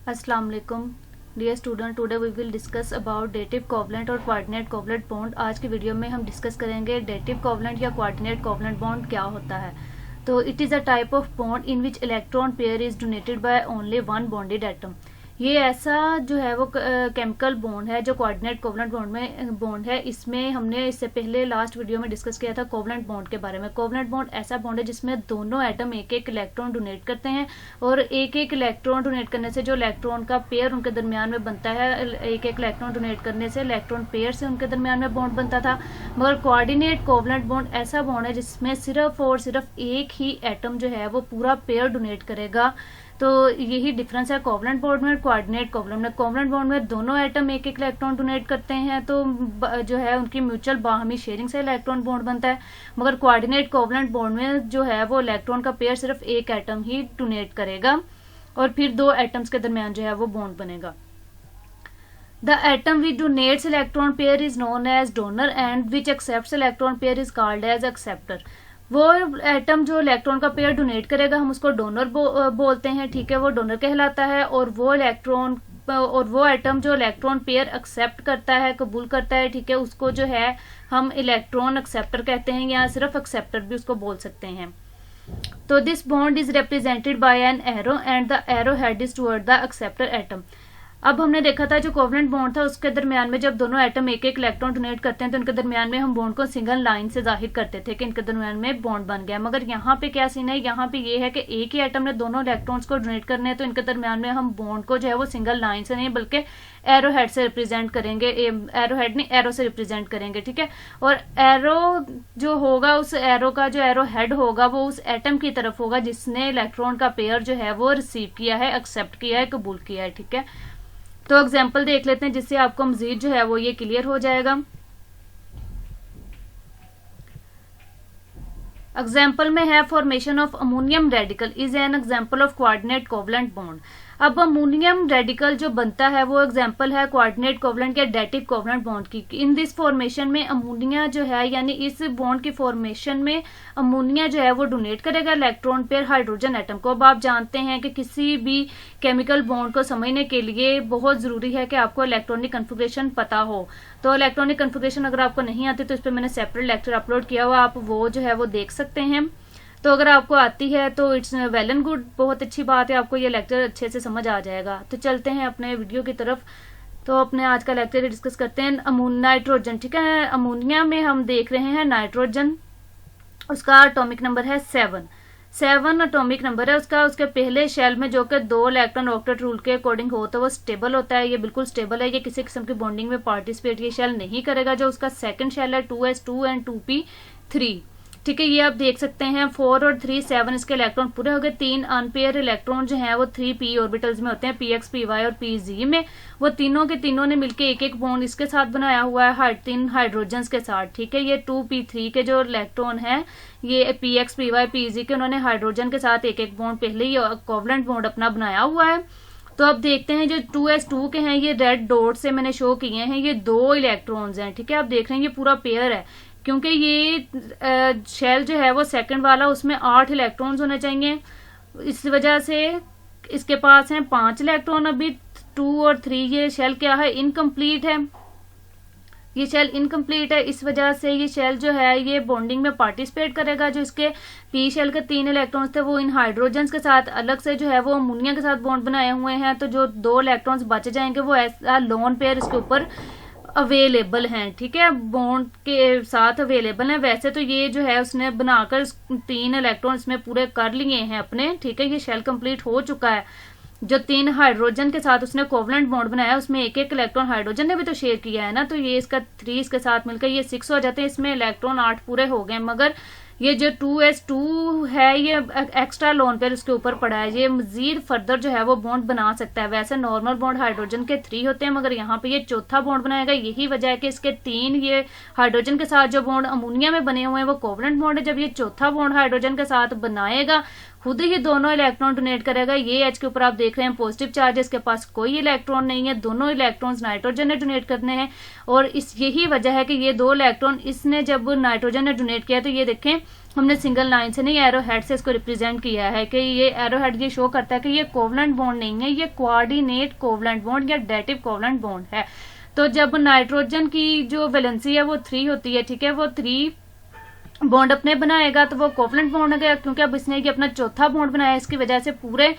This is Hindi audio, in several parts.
अस्सलाम वालेकुम dear student. Today we will discuss about dative covalent और कोऑर्डिनेट कोवलेंट बॉन्ड। आज की वीडियो में हम डिस्कस करेंगे डेटिव कोवलेंट या कोऑर्डिनेट कोवलेंट बॉन्ड क्या होता है। तो it is a type of bond in which electron pair is donated by only one bonded atom. ये ऐसा जो है वो केमिकल बॉन्ड है जो कोऑर्डिनेट कोवलेंट बॉन्ड में बॉन्ड है। इसमें हमने इससे पहले लास्ट वीडियो में डिस्कस किया था कोवलेंट बॉन्ड के बारे में। कोवलेंट बॉन्ड ऐसा बॉन्ड है जिसमें दोनों एटम एक एक इलेक्ट्रॉन डोनेट करते हैं और एक एक इलेक्ट्रॉन डोनेट करने से जो इलेक्ट्रॉन का पेयर उनके दरमियान में बनता है, एक एक इलेक्ट्रॉन डोनेट करने से इलेक्ट्रॉन पेयर से उनके दरमियान में बॉन्ड बनता था। मगर कोऑर्डिनेट कोवलेंट बॉन्ड ऐसा बॉन्ड है जिसमें सिर्फ और सिर्फ एक ही एटम जो है वो पूरा पेयर डोनेट करेगा। तो यही डिफरेंस है कोवलेंट बॉन्ड में कोऑर्डिनेट कोवलेंट में। कोवलेंट बॉन्ड में दोनों एटम एक एक इलेक्ट्रॉन डोनेट करते हैं तो जो है उनकी म्यूचुअल बाहमी शेयरिंग से इलेक्ट्रॉन बॉन्ड बनता है। मगर कोऑर्डिनेट कोवलेंट बॉन्ड में जो है वो इलेक्ट्रॉन का पेयर सिर्फ एक एटम ही डोनेट करेगा और फिर दो एटम्स के दरमियान जो है वो बॉन्ड बनेगा। The atom which donates electron pair is known as donor and which accepts electron pair is called as acceptor। वो एटम जो इलेक्ट्रॉन का पेयर डोनेट करेगा हम उसको डोनर बोलते हैं, ठीक है, वो डोनर कहलाता है। और वो एटम जो इलेक्ट्रॉन पेयर एक्सेप्ट करता है, कबूल करता है, ठीक है, उसको जो है हम इलेक्ट्रॉन एक्सेप्टर कहते हैं या सिर्फ एक्सेप्टर भी उसको बोल सकते हैं। तो this bond is represented by an arrow and the arrow head is toward the acceptor atom. अब हमने देखा था जो कोवलेंट बॉन्ड था उसके दरमियान में जब दोनों एटम एक एक इलेक्ट्रॉन डोनेट करते हैं तो इनके दरमियान में हम बॉन्ड को सिंगल लाइन से जाहिर करते थे कि इनके दरमियान में बॉन्ड बन गया। मगर यहाँ पे क्या सीन है, यहाँ पे ये है कि एक ही एटम ने दोनों इलेक्ट्रॉन्स को डोनेट करने हैं तो इनके दरमियान में हम बॉन्ड को जो है वो सिंगल लाइन से नहीं बल्कि एरो हेड से रिप्रेजेंट करेंगे। एरो हेड नहीं, एरो से रिप्रेजेंट करेंगे, ठीक है। और एरो जो होगा, उस एरो का जो एरो हेड होगा वो उस एटम की तरफ होगा जिसने इलेक्ट्रॉन का पेयर जो है वो रिसीव किया है, एक्सेप्ट किया है, कबूल किया है, ठीक है। तो एग्जाम्पल देख लेते हैं जिससे आपको मजीद जो है वो ये क्लियर हो जाएगा। एग्जाम्पल में है formation of ammonium radical is an example of coordinate covalent bond. अब अमोनियम रेडिकल जो बनता है वो एग्जाम्पल है कोऑर्डिनेट कोवलेंट या डेटिव कोवलेंट बॉन्ड की। इन दिस फॉर्मेशन में अमोनिया जो है यानी इस बॉन्ड की फॉर्मेशन में अमोनिया जो है वो डोनेट करेगा इलेक्ट्रॉन पेयर हाइड्रोजन एटम को। अब आप जानते हैं कि किसी भी केमिकल बॉन्ड को समझने के लिए बहुत जरूरी है कि आपको इलेक्ट्रॉनिक कन्फिगरेशन पता हो। तो इलेक्ट्रॉनिक कन्फिगरेशन अगर आपको नहीं आती तो इस पर मैंने सेपरेट लेक्चर अपलोड किया हुआ, आप वो जो है वो देख सकते हैं। तो अगर आपको आती है तो इट्स वेल एंड गुड, बहुत अच्छी बात है, आपको ये लेक्चर अच्छे से समझ आ जाएगा। तो चलते हैं अपने वीडियो की तरफ। तो अपने आज का लेक्चर डिस्कस करते हैं नाइट्रोजन, ठीक है। अमोनिया में हम देख रहे हैं नाइट्रोजन, उसका एटॉमिक नंबर है 7 एटॉमिक नंबर है उसका। उसके पहले शेल में जो कि 2 इलेक्ट्रॉन ऑक्टेट रूल के अकॉर्डिंग हो तो वो स्टेबल होता है, ये बिल्कुल स्टेबल है, ये किसी किस्म की बॉन्डिंग में पार्टिसिपेट ये शेल नहीं करेगा। जो उसका सेकंड शेल है 2s2 एंड 2p3, ठीक है, ये आप देख सकते हैं 4 और 3 7 इसके इलेक्ट्रॉन पूरे हो गए। 3 अनपेयर इलेक्ट्रॉन जो हैं वो 3p ऑर्बिटल्स में होते हैं, px py और pz में। वो तीनों के तीनों ने मिलके एक एक बॉन्ड इसके साथ बनाया हुआ है 3 हाइड्रोजन के साथ, ठीक है। ये 2p3 के जो इलेक्ट्रॉन है ये px py pz के उन्होंने हाइड्रोजन के साथ एक एक बॉन्ड पहले ही कोवलेंट बॉन्ड अपना बनाया हुआ है। तो अब देखते हैं जो 2s2 के हैं ये रेड डॉट से मैंने शो किए हैं, ये 2 इलेक्ट्रॉन्स हैं, ठीक है। आप देख रहे हैं ये पूरा पेयर है क्योंकि ये शेल जो है वो सेकंड वाला उसमें 8 इलेक्ट्रॉन्स होने चाहिए, इस वजह से इसके पास हैं 5 इलेक्ट्रॉन। अभी 2 और 3 ये शेल क्या है, इनकम्प्लीट है, ये शेल इनकम्प्लीट है, इस वजह से ये शेल जो है ये बॉन्डिंग में पार्टिसिपेट करेगा। जो इसके पी शेल के 3 इलेक्ट्रॉन्स थे वो इन हाइड्रोजन के साथ अलग से जो है वो अमोनिया के साथ बॉन्ड बनाए हुए हैं। तो जो 2 इलेक्ट्रॉन्स बच जाएंगे वो ऐसा लोन पेयर इसके ऊपर अवेलेबल हैं, ठीक है, बॉन्ड के साथ अवेलेबल हैं। वैसे तो ये जो है उसने बनाकर 3 इलेक्ट्रॉन इसमें पूरे कर लिए हैं अपने, ठीक है, ये शेल कंप्लीट हो चुका है। जो 3 हाइड्रोजन के साथ उसने कोवलेंट बॉन्ड बनाया उसमें एक एक इलेक्ट्रॉन हाइड्रोजन ने भी तो शेयर किया है ना, तो ये इसका 3 इसके साथ मिलकर ये 6 हो जाते हैं, इसमें इलेक्ट्रॉन 8 पूरे हो गए। मगर ये जो 2s2 है ये एक्स्ट्रा लोन पेयर उसके ऊपर पड़ा है, ये मजीद फर्दर जो है वो बॉन्ड बना सकता है। वैसे नॉर्मल बॉन्ड हाइड्रोजन के 3 होते हैं मगर यहाँ पे ये चौथा बॉन्ड बनाएगा। यही वजह है कि इसके 3 ये हाइड्रोजन के साथ जो बॉन्ड अमोनिया में बने हुए हैं वो कोवलेंट बॉन्ड है। जब ये चौथा बॉन्ड हाइड्रोजन के साथ बनाएगा खुद ही दोनों इलेक्ट्रॉन डोनेट करेगा। ये H के ऊपर आप देख रहे हैं पॉजिटिव चार्ज है, इसके पास कोई इलेक्ट्रॉन नहीं है, दोनों इलेक्ट्रॉन्स नाइट्रोजन ने डोनेट करने हैं। और इस यही वजह है कि ये दो इलेक्ट्रॉन इसने जब नाइट्रोजन ने डोनेट किया तो ये देखें हमने सिंगल लाइन से नहीं एरो हेड से इसको रिप्रेजेंट किया है कि ये एरो हेड ये शो करता है कि ये कोवलेंट बॉन्ड नहीं है, ये कोऑर्डिनेट कोवलेंट बॉन्ड या डेटिव कोवलेंट बॉन्ड है। तो जब नाइट्रोजन की जो वैलेंसी है वो 3 होती है, ठीक है, वो 3 बॉन्ड अपने बनाएगा तो वो कोवलेंट बॉन्ड हो गया, क्योंकि अब इसने ये अपना चौथा बॉन्ड बनाया, इसकी वजह से पूरे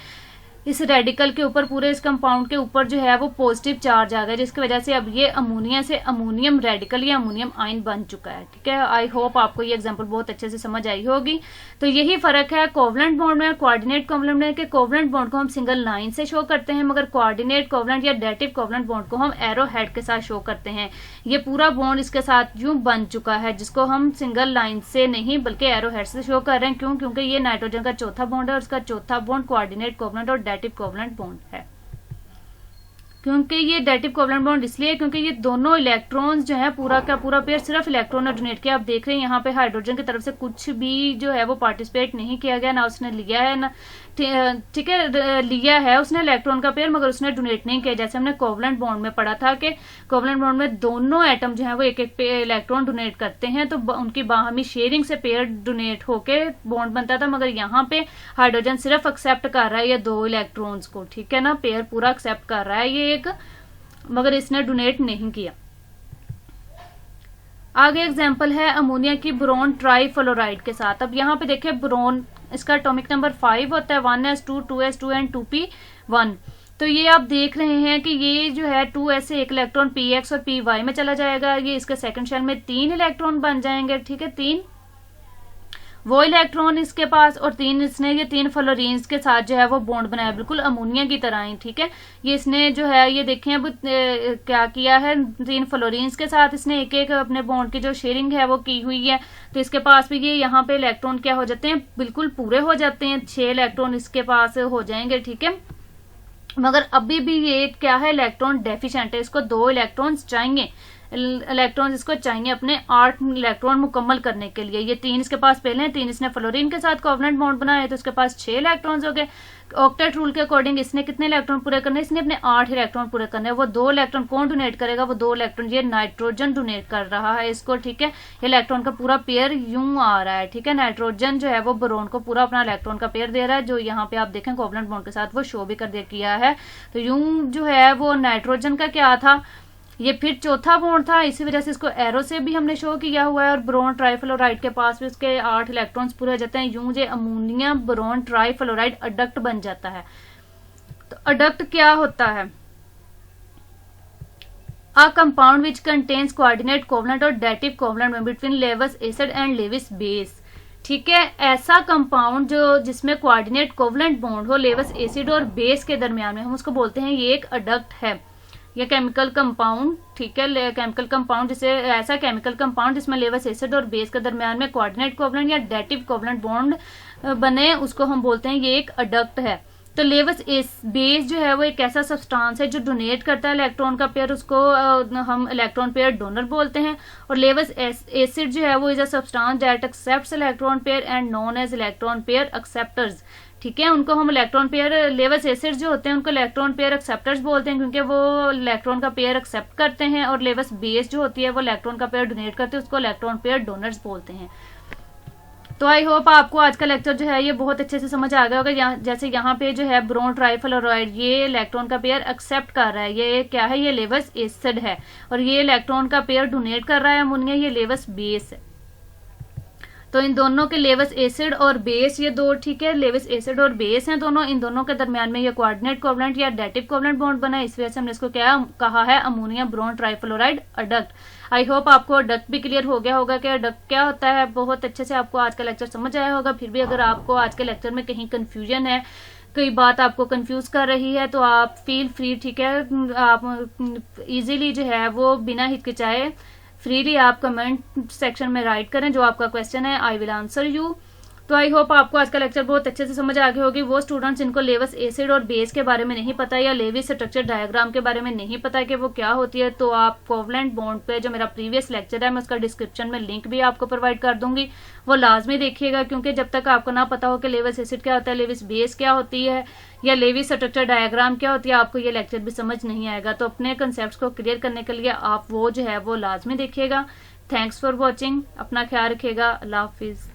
इस रेडिकल के ऊपर, पूरे इस कंपाउंड के ऊपर जो है वो पॉजिटिव चार्ज आ गया, जिसकी वजह से अब ये अमोनिया से अमोनियम रेडिकल या अमोनियम आयन बन चुका है। ठीक है, आई होप आपको ये एग्जांपल बहुत अच्छे से समझ आई होगी। तो यही फर्क है कोवलेंट बॉन्ड में कोऑर्डिनेट कोवलेंट में कि कोवलेंट बॉन्ड को हम सिंगल लाइन से शो करते हैं, मगर कोऑर्डिनेट कोवलेंट या डेटिव कोवलेंट बॉन्ड को हम एरो हेड के साथ शो करते हैं। ये पूरा बॉन्ड इसके साथ यूं बन चुका है, जिसको हम सिंगल लाइन से नहीं बल्कि एरो हेड से शो कर रहे हैं। क्यों? क्योंकि ये नाइट्रोजन का चौथा बॉन्ड है और उसका चौथा बॉन्ड कोऑर्डिनेट कोवलेंट और डेटिव कोवलेंट बॉन्ड है। क्योंकि ये डेटिव कोवलेंट बॉन्ड इसलिए क्योंकि ये दोनों इलेक्ट्रॉन्स जो है पूरा का पूरा पेयर सिर्फ इलेक्ट्रॉन ने डोनेट किया। आप देख रहे हैं यहाँ पे हाइड्रोजन की तरफ से कुछ भी जो है वो पार्टिसिपेट नहीं किया गया, ना उसने लिया है ना, ठीक है, लिया है उसने इलेक्ट्रॉन का पेयर, मगर उसने डोनेट नहीं किया। जैसे हमने कोवलेंट बॉन्ड में पढ़ा था कि कोवलेंट बॉन्ड में दोनों एटम जो है वो एक एक इलेक्ट्रॉन डोनेट करते हैं, तो उनकी बाहमी शेयरिंग से पेयर डोनेट होके बॉन्ड बनता था। मगर यहाँ पे हाइड्रोजन सिर्फ एक्सेप्ट कर रहा है ये दो इलेक्ट्रॉन्स को, ठीक है ना, पेयर पूरा एक्सेप्ट कर रहा है ये एक, मगर इसने डोनेट नहीं किया। आगे एग्जाम्पल है अमोनिया की बोरोन ट्राईफ्लोराइड के साथ। अब यहाँ पे देखिए बोरोन, इसका एटॉमिक नंबर 5 होता है, 1s2 2s2 एंड 2p1। तो ये आप देख रहे हैं कि ये जो है 2s से एक इलेक्ट्रॉन px और py में चला जाएगा, ये इसके सेकंड शेल में 3 इलेक्ट्रॉन बन जाएंगे, ठीक है, 3 वो इलेक्ट्रॉन इसके पास और 3 इसने ये 3 फ्लोरीन्स के साथ जो है वो बॉन्ड बनाया, बिल्कुल अमोनिया की तरह ही, ठीक है। ये इसने जो है ये देखें अब क्या किया है, 3 फ्लोरीन्स के साथ इसने एक एक अपने बॉन्ड की जो शेयरिंग है वो की हुई है। तो इसके पास भी ये यहाँ पे इलेक्ट्रॉन क्या हो जाते हैं, बिल्कुल पूरे हो जाते हैं, 6 इलेक्ट्रॉन इसके पास हो जाएंगे, ठीक है। मगर अभी भी ये क्या है, इलेक्ट्रॉन डेफिशिएंट है, इसको 2 इलेक्ट्रॉन्स चाहिए, इलेक्ट्रॉन्स इसको चाहिए अपने 8 इलेक्ट्रॉन मुकम्मल करने के लिए। ये 3 इसके पास पहले हैं, 3 इसने फ्लोरीन के साथ कोवलेंट बॉन्ड बनाया तो इसके पास 6 इलेक्ट्रॉन्स हो गए। ऑक्टेट रूल के अकॉर्डिंग इसने कितने इलेक्ट्रॉन पूरे करने, इसने अपने 8 इलेक्ट्रॉन पूरे करने। वो 2 इलेक्ट्रॉन कौन डोनेट करेगा, वो 2 इलेक्ट्रॉन ये नाइट्रोजन डोनेट कर रहा है इसको, ठीक है। ये इलेक्ट्रॉन का पूरा पेयर यूं आ रहा है, ठीक है। नाइट्रोजन जो है वो बोरोन को पूरा अपना इलेक्ट्रॉन का पेयर दे रहा है, जो यहाँ पे आप देखें कोवलेंट बॉन्ड के साथ वो शो भी कर दिया किया है। तो यूं जो है वो नाइट्रोजन का क्या था, ये फिर चौथा बॉन्ड था, इसी वजह से इसको एरो से भी हमने शो किया हुआ है। और बोरोन ट्राईफ्लोराइड के पास भी इसके 8 इलेक्ट्रॉन्स पूरे हो जाते हैं। यूं जो अमोनिया बोरोन ट्राईफ्लोराइड अडक्ट बन जाता है। तो अडक्ट क्या होता है, a compound which contains coordinate covalent और dative covalent between Lewis acid and Lewis base, ठीक है। ऐसा कंपाउंड जो जिसमें कोऑर्डिनेट कोवलेंट बॉन्ड हो लेविस एसिड और बेस के दरमियान में, हम उसको बोलते हैं ये एक अडक्ट है। ये केमिकल कंपाउंड, ठीक है, केमिकल कंपाउंड जिसे ऐसा केमिकल कंपाउंड जिसमें लेविस एसिड और बेस के दरमियान में कोऑर्डिनेट कोवलेंट या डेटिव कोवलेंट बॉन्ड बने, उसको हम बोलते हैं ये एक अडक्ट है। तो लेविस बेस जो है वो एक ऐसा सब्सटेंस है जो डोनेट करता है इलेक्ट्रॉन का पेयर, उसको हम इलेक्ट्रॉन पेयर डोनर बोलते हैं। और लेविस एसिड जो है वो is a substance that accepts electron pair and known as electron pair acceptors, ठीक है। उनको हम इलेक्ट्रॉन पेयर, लेविस एसिड जो होते हैं उनको इलेक्ट्रॉन पेयर एक्सेप्टर्स बोलते हैं, क्योंकि वो इलेक्ट्रॉन का पेयर एक्सेप्ट करते हैं। और लेविस बेस जो होती है वो इलेक्ट्रॉन का पेयर डोनेट करते हैं, उसको इलेक्ट्रॉन पेयर डोनर्स बोलते हैं। तो आई होप आपको आज का लेक्चर जो है ये बहुत अच्छे से समझ आ गया होगा। जैसे यहाँ पे जो है बोरोन ट्राईफ्लोराइड ये इलेक्ट्रॉन का पेयर एक्सेप्ट कर रहा है, ये क्या है, ये लेविस एसिड है। और ये इलेक्ट्रॉन का पेयर डोनेट कर रहा है अमोनिया, ये लेविस बेस है। तो इन दोनों के लेविस एसिड और बेस, ये दो, ठीक है, लेविस एसिड और बेस हैं दोनों, इन दोनों के दरमियान में ये कोऑर्डिनेट कोवलेंट या डेटिव कोवलेंट बॉन्ड बना है। इस वजह से हमने इसको क्या कहा है, ammonia boron trifluoride adduct. I hope आपको अडक्ट भी क्लियर हो गया होगा कि अडक्ट क्या होता है, बहुत अच्छे से आपको आज का लेक्चर समझ आया होगा। फिर भी अगर आपको आज के लेक्चर में कहीं कंफ्यूजन है, कोई बात आपको कंफ्यूज कर रही है, तो आप फील फ्री, ठीक है, आप इजीली जो है वो बिना हिचकिचाए फ्रीली आप कमेंट सेक्शन में राइट करें जो आपका क्वेश्चन है, आई विल आंसर यू। तो आई होप आपको आज का लेक्चर बहुत अच्छे से समझ आ गई होगी। वो स्टूडेंट्स जिनको लेविस एसिड और बेस के बारे में नहीं पता या लेविस स्ट्रक्चर डायग्राम के बारे में नहीं पता कि वो क्या होती है, तो आप कोवलेंट बॉन्ड पे जो मेरा प्रीवियस लेक्चर है मैं उसका डिस्क्रिप्शन में लिंक भी आपको प्रोवाइड कर दूंगी, वो लाजमी देखिएगा। क्योंकि जब तक आपको ना पता हो कि लेविस एसिड क्या होता है, लेविस बेस क्या होती है या लेविस स्ट्रक्चर डायग्राम क्या होती है, आपको ये लेक्चर भी समझ नहीं आएगा। तो अपने कंसेप्ट को क्लियर करने के लिए आप वो जो है वो लाजमी देखिएगा। थैंक्स फॉर वॉचिंग, अपना ख्याल रखिएगा, अल्लाह हाफिज।